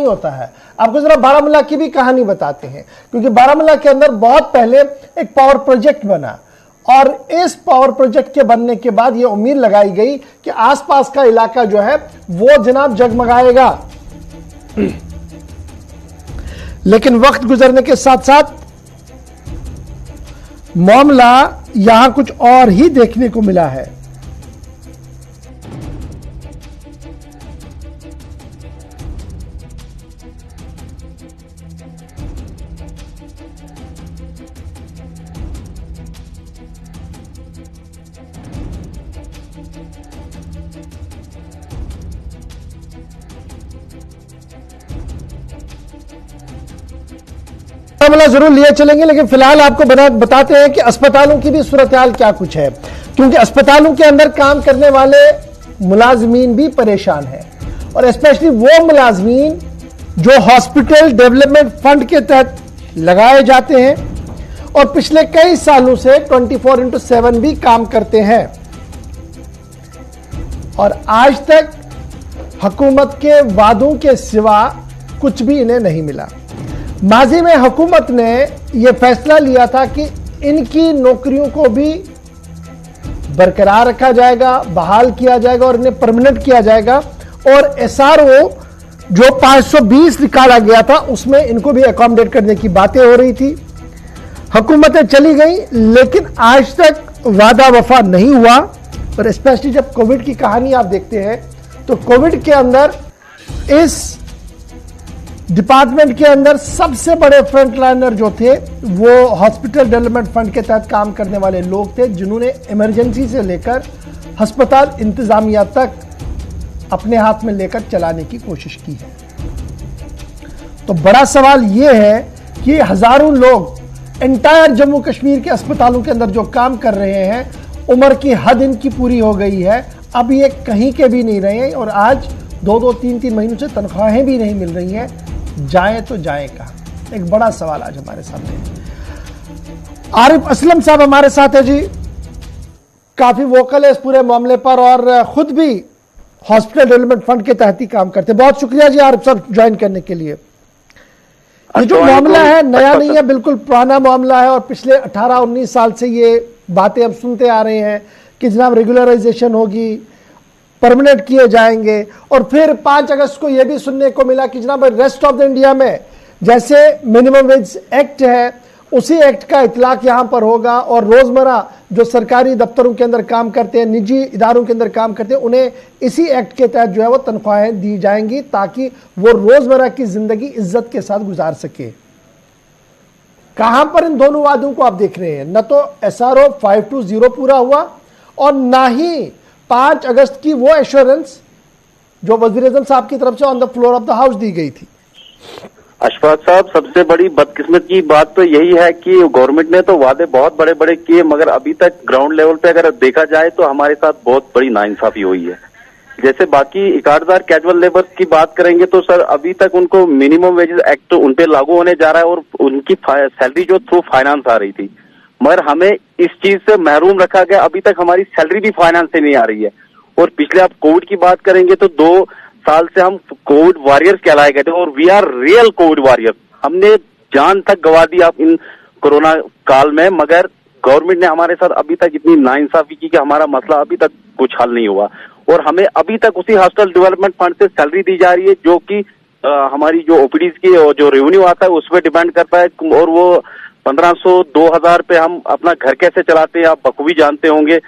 होता है। आपको जरा बारामूला की भी कहानी बताते हैं, क्योंकि बारामूला के अंदर बहुत पहले एक पावर प्रोजेक्ट बना और इस पावर प्रोजेक्ट के बनने के बाद यह उम्मीद लगाई गई कि आसपास का इलाका जो है वो जनाब जगमगाएगा। लेकिन वक्त गुजरने के साथ साथ मामला यहां कुछ और ही देखने को मिला है। मामला जरूर लिए चलेंगे, लेकिन फिलहाल आपको बताते हैं कि अस्पतालों की भी सूरत हाल क्या कुछ है, क्योंकि अस्पतालों के अंदर काम करने वाले मुलाजमीन भी परेशान हैं, और स्पेशली वो मुलाजमीन जो हॉस्पिटल डेवलपमेंट फंड के तहत लगाए जाते हैं और पिछले कई सालों से 24/7 भी काम करते हैं, और आज तक हुकूमत के वादों के सिवा कुछ भी इन्हें नहीं मिला। माजी में हुकूमत ने यह फैसला लिया था कि इनकी नौकरियों को भी बरकरार रखा जाएगा, बहाल किया जाएगा और इन्हें परमानेंट किया जाएगा, और एसआरओ जो 520 निकाला गया था उसमें इनको भी अकोमोडेट करने की बातें हो रही थी। हुकूमतें चली गई, लेकिन आज तक वादा वफा नहीं हुआ। और स्पेशली जब कोविड की कहानी आप देखते हैं तो कोविड के अंदर इस डिपार्टमेंट के अंदर सबसे बड़े फ्रंटलाइनर जो थे वो हॉस्पिटल डेवलपमेंट फंड के तहत काम करने वाले लोग थे, जिन्होंने इमरजेंसी से लेकर अस्पताल इंतजामिया तक अपने हाथ में लेकर चलाने की कोशिश की है। तो बड़ा सवाल यह है कि हजारों लोग एंटायर जम्मू कश्मीर के अस्पतालों के अंदर जो काम कर रहे हैं, उम्र की हद इनकी पूरी हो गई है, अब ये कहीं के भी नहीं रहे हैं, और आज 2-2, 3-3 महीनों से तनख्वाहें भी नहीं मिल रही हैं। जाए तो जाए कहां? एक बड़ा सवाल आज हमारे सामने है। आरिफ असलम साहब हमारे साथ है जी, काफी वोकल है इस पूरे मामले पर और खुद भी हॉस्पिटल डेवलपमेंट फंड के तहत ही काम करते हैं। बहुत शुक्रिया जी आरिफ साहब ज्वाइन करने के लिए। ये जो मामला है नया नहीं है, बिल्कुल पुराना मामला है, और पिछले 18-19 साल से ये बातें हम सुनते आ रहे हैं कि जनाब रेगुलराइजेशन होगी, परमानेंट किए जाएंगे, और फिर 5 अगस्त को यह भी सुनने को मिला कि जनाब रेस्ट ऑफ द इंडिया में जैसे मिनिमम वेज एक्ट है उसी एक्ट का इतलाक यहां पर होगा, और रोजमर्रा जो सरकारी दफ्तरों के अंदर काम करते हैं, निजी इदारों के अंदर काम करते हैं, उन्हें इसी एक्ट के तहत जो है वो तनख्वाहें दी जाएंगी ताकि वो रोजमर्रा की जिंदगी इज्जत के साथ गुजार सके। कहां पर इन दोनों वादों को आप देख रहे हैं? न तो एसआरओ 520 पूरा हुआ और ना ही 5 अगस्त की वो एश्योरेंस जो वज़ीर-ए-आज़म साहब की तरफ से on the floor of the house दी गई थी। अशफाक साहब, सबसे बड़ी बदकिस्मत की बात तो यही है कि गवर्नमेंट ने तो वादे बहुत बड़े बड़े किए, मगर अभी तक ग्राउंड लेवल पे अगर देखा जाए तो हमारे साथ बहुत बड़ी नाइंसाफी हुई है। जैसे बाकी इकार्डदार कैजुअल लेबर की बात करेंगे तो सर अभी तक उनको मिनिमम वेजेस एक्ट उन पे लागू होने जा रहा है और उनकी सैलरी जो थ्रू फाइनेंस आ रही थी, मगर हमें इस चीज से महरूम रखा गया। अभी तक हमारी सैलरी भी फाइनेंस से नहीं आ रही है। और पिछले आप कोविड की बात करेंगे तो 2 साल से हम कोविड वॉरियर्स कहलाए गए थे, और we are real covid warriors. हमने जान तक गवा दी आप इन कोरोना काल में, मगर गवर्नमेंट ने हमारे साथ अभी तक इतनी नाइंसाफी की कि हमारा मसला अभी तक कुछ हल नहीं हुआ, और हमें अभी तक उसी हॉस्पिटल डेवलपमेंट फंड से सैलरी दी जा रही है, जो कि हमारी जो ओपीडीज की और जो रेवेन्यू आता है उस पर डिपेंड करता है, और वो 1500-2000 पे हम अपना घर कैसे चलाते हैं आप बखूबी जानते होंगे।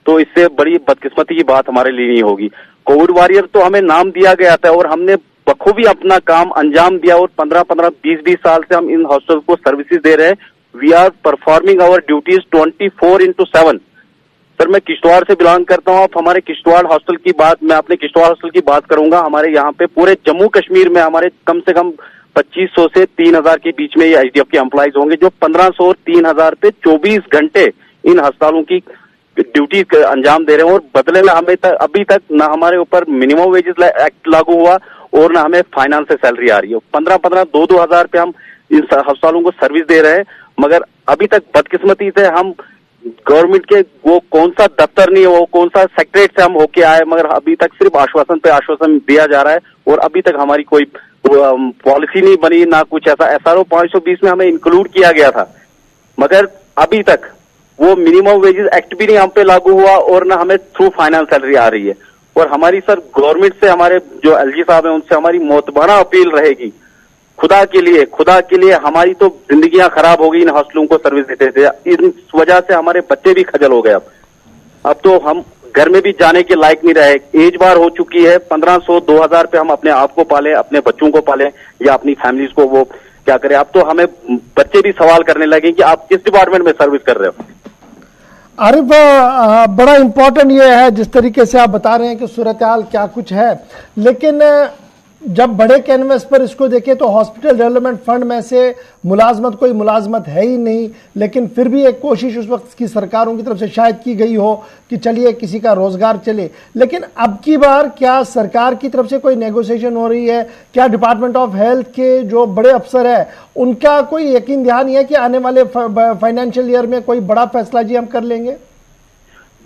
तो इससे बड़ी बदकिस्मती की बात हमारे लिए नहीं होगी। कोविड वॉरियर तो हमें नाम दिया गया था और हमने बखूबी अपना काम अंजाम दिया, और 15-15, 20-20 साल से हम इन हॉस्टल को सर्विसेज दे रहे हैं। We are performing our duties 24/7। Sir मैं किश्तवाड़ से बिलोंग करता हूँ। आप हमारे किश्तवाड़ हॉस्टल की बात, मैं अपने किश्तवाड़ हॉस्टल की बात करूंगा। हमारे यहाँ पे पूरे जम्मू कश्मीर में हमारे कम से कम 2500 से 3000 के बीच में ये एचडीएफ के एम्प्लॉइज होंगे, जो 1500 और 3000 पे 24 घंटे इन अस्पतालों की ड्यूटी अंजाम दे रहे हैं। और बदले में हमें अभी तक ना हमारे ऊपर मिनिमम वेजेस एक्ट लागू हुआ और ना हमें फाइनेंस से सैलरी आ रही है। 15-15, 2-2 हजार पे हम इन अस्पतालों को सर्विस दे रहे हैं, मगर अभी तक बदकिस्मती से हम गवर्नमेंट के वो कौन सा दफ्तर नहीं है, वो कौन सा सेक्रेटरीट से हम होके आए, मगर अभी तक सिर्फ आश्वासन पे आश्वासन दिया जा रहा है और अभी तक हमारी कोई पॉलिसी नहीं बनी, ना कुछ ऐसा। SRO 520 में हमें इंक्लूड किया गया था, मगर अभी तक वो मिनिमम वेजेस एक्ट भी नहीं हम पे लागू हुआ और ना हमें थ्रू फाइनेंस सैलरी आ रही है। और हमारी सर गवर्नमेंट से, हमारे जो LG साहब हैं उनसे हमारी मोतबारा अपील रहेगी, खुदा के लिए हमारी तो जिंदगियां खराब हो गई इन हॉस्टलों को सर्विस देते थे। इस वजह से हमारे बच्चे भी खजल हो गए। अब तो हम घर में भी जाने के लायक नहीं रहे। एज बार हो चुकी है, 1500-2000 पे हम अपने आप को पाले, अपने बच्चों को पाले या अपनी फैमिलीज को वो क्या करें। अब तो हमें बच्चे भी सवाल करने लगे कि आप किस डिपार्टमेंट में सर्विस कर रहे हो। आरिफ, बड़ा इंपॉर्टेंट ये है जिस तरीके से आप बता रहे हैं कि सूरत हाल क्या कुछ है, लेकिन जब बड़े कैनवस पर इसको देखें तो हॉस्पिटल डेवलपमेंट फंड में से कोई मुलाजमत है ही नहीं, लेकिन फिर भी एक कोशिश उस वक्त की सरकारों की तरफ से शायद की गई हो कि चलिए किसी का रोजगार चले। लेकिन अब की बार क्या सरकार की तरफ से कोई नेगोशिएशन हो रही है? क्या डिपार्टमेंट ऑफ हेल्थ के जो बड़े अफसर है उनका कोई यकीन ध्यान है कि आने वाले फाइनेंशियल ईयर में कोई बड़ा फैसला जी हम कर लेंगे?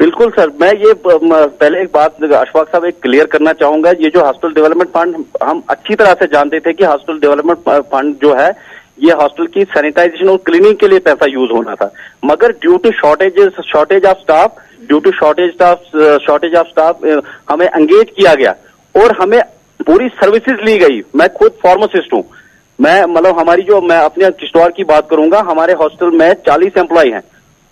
बिल्कुल सर, मैं ये पहले एक बात अशफाक साहब एक क्लियर करना चाहूंगा। ये जो हॉस्पिटल डेवलपमेंट फंड, हम अच्छी तरह से जानते थे कि हॉस्पिटल डेवलपमेंट फंड जो है ये हॉस्पिटल की सैनिटाइजेशन और क्लीनिंग के लिए पैसा यूज होना था, मगर due to shortage of staff हमें एंगेज किया गया और हमें पूरी सर्विसेज ली गई। मैं खुद फार्मासिस्ट हूँ, मैं अपने किश्तवाड़ की बात करूंगा। हमारे हॉस्पिटल में 40 एम्प्लॉय हैं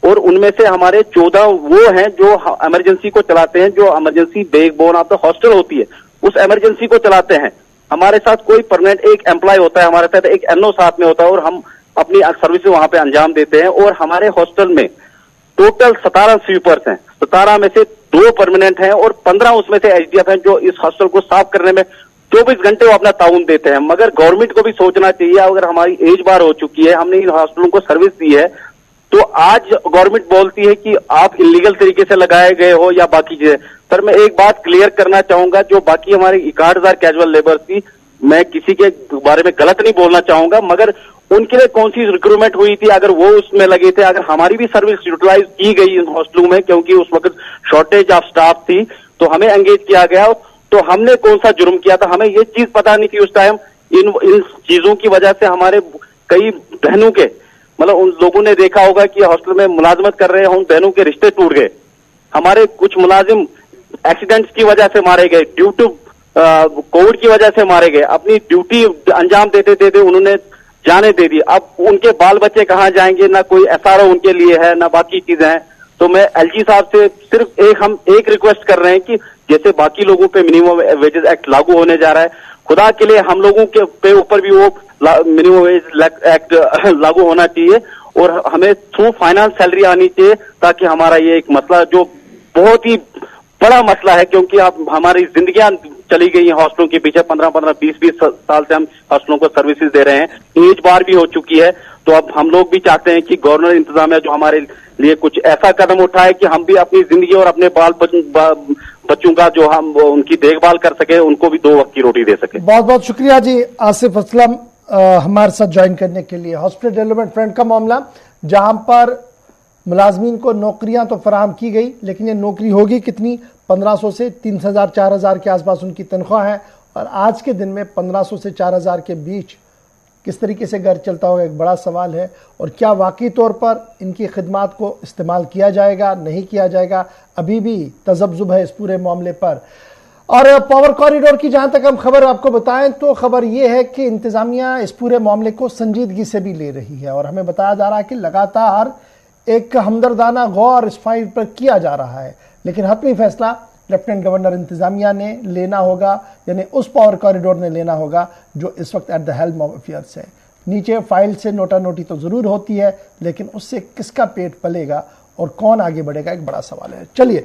और उनमें से हमारे 14 वो हैं जो इमरजेंसी को चलाते हैं, जो emergency backbone of the hostel होती है, उस इमरजेंसी को चलाते हैं। हमारे साथ कोई परमानेंट एक एम्प्लॉय होता है, हमारे साथ एक NO साथ में होता है और हम अपनी सर्विस वहां पे अंजाम देते हैं। और हमारे हॉस्टल में टोटल 17 स्वीपर्स हैं, 17 में से 2 परमानेंट हैं और 15 उसमें से HDF हैं जो इस हॉस्टल को साफ करने में 24 घंटे वो अपना ताउन देते हैं। मगर गवर्नमेंट को भी सोचना चाहिए, अगर हमारी एज बार हो चुकी है, हमने इन हॉस्टलों को सर्विस दी है, तो आज गवर्नमेंट बोलती है कि आप इलीगल तरीके से लगाए गए हो या बाकी चीजें। सर मैं एक बात क्लियर करना चाहूंगा, जो बाकी हमारे 61,000 कैजुअल लेबर थी, मैं किसी के बारे में गलत नहीं बोलना चाहूंगा, मगर उनके लिए कौन सी रिक्रूटमेंट हुई थी, अगर वो उसमें लगे थे, अगर हमारी भी सर्विस यूटिलाइज की गई इन हॉस्टलों में, क्योंकि उस वक्त शॉर्टेज ऑफ स्टाफ थी तो हमें एंगेज किया गया, तो हमने कौन सा जुर्म किया था? हमें ये चीज पता नहीं थी उस टाइम। इन चीजों की वजह से हमारे कई बहनों के उन लोगों ने देखा होगा कि हॉस्टल में मुलाजमत कर रहे हैं, उन बहनों के रिश्ते टूट गए। हमारे कुछ मुलाजिम एक्सीडेंट्स की वजह से मारे गए, ड्यू टू कोविड की वजह से मारे गए। अपनी ड्यूटी अंजाम देते देते उन्होंने जाने दे दी। अब उनके बाल बच्चे कहाँ जाएंगे? ना कोई SRO उनके लिए है, ना बाकी चीजें हैं। तो मैं LG साहब से सिर्फ हम एक रिक्वेस्ट कर रहे हैं कि जैसे बाकी लोगों पे मिनिमम वेजेस एक्ट लागू होने जा रहा है, खुदा के लिए हम लोगों के पे ऊपर भी वो मिनिमम वेज एक्ट लागू होना चाहिए और हमें थ्रू फाइनेंस सैलरी आनी चाहिए, ताकि हमारा ये एक मसला जो बहुत ही बड़ा मसला है, क्योंकि अब हमारी जिंदगियां चली गई हैं हॉस्टलों के पीछे। 15-15, 20-20 साल से हम हॉस्टलों को सर्विसेज दे रहे हैं। एज बार भी हो चुकी है, तो अब हम लोग भी चाहते हैं कि गवर्नर इंतजामिया जो हमारे लिए कुछ ऐसा कदम उठाए कि हम भी अपनी जिंदगी और अपने बच्चों का जो हम उनकी देखभाल कर सके, उनको भी 2 वक्त की रोटी दे सके। बहुत बहुत शुक्रिया जी आसिफ असलम हमारे साथ ज्वाइन करने के लिए। हॉस्पिटल डेवलपमेंट फंड का मामला, जहां पर मुलाजमीन को नौकरियां तो फराहम की गई, लेकिन ये नौकरी होगी कितनी? 1500 से 3000, 4000 के आसपास उनकी तनख्वाह है, और आज के दिन में 1500 से 4000 के बीच किस तरीके से घर चलता होगा, एक बड़ा सवाल है। और क्या वाकई तौर पर इनकी खिदमात को इस्तेमाल किया जाएगा, नहीं किया जाएगा, अभी भी तजब्जुब है इस पूरे मामले पर। और पावर कॉरिडोर की जहां तक हम खबर आपको बताएं तो खबर यह है कि इंतजामिया इस पूरे मामले को संजीदगी से भी ले रही है, और हमें बताया जा रहा है कि लगातार एक हमदर्दाना गौर इस फाइल पर किया जा रहा है, लेकिन हतमी फैसला लेफ्टिनेंट गवर्नर इंतजामिया ने लेना होगा, यानी उस पावर कॉरिडोर ने लेना होगा जो इस वक्त at the helm of affairs है। नीचे फाइल से नोटा नोटी तो जरूर होती है, लेकिन उससे किसका पेट पलेगा और कौन आगे बढ़ेगा, एक बड़ा सवाल है। चलिए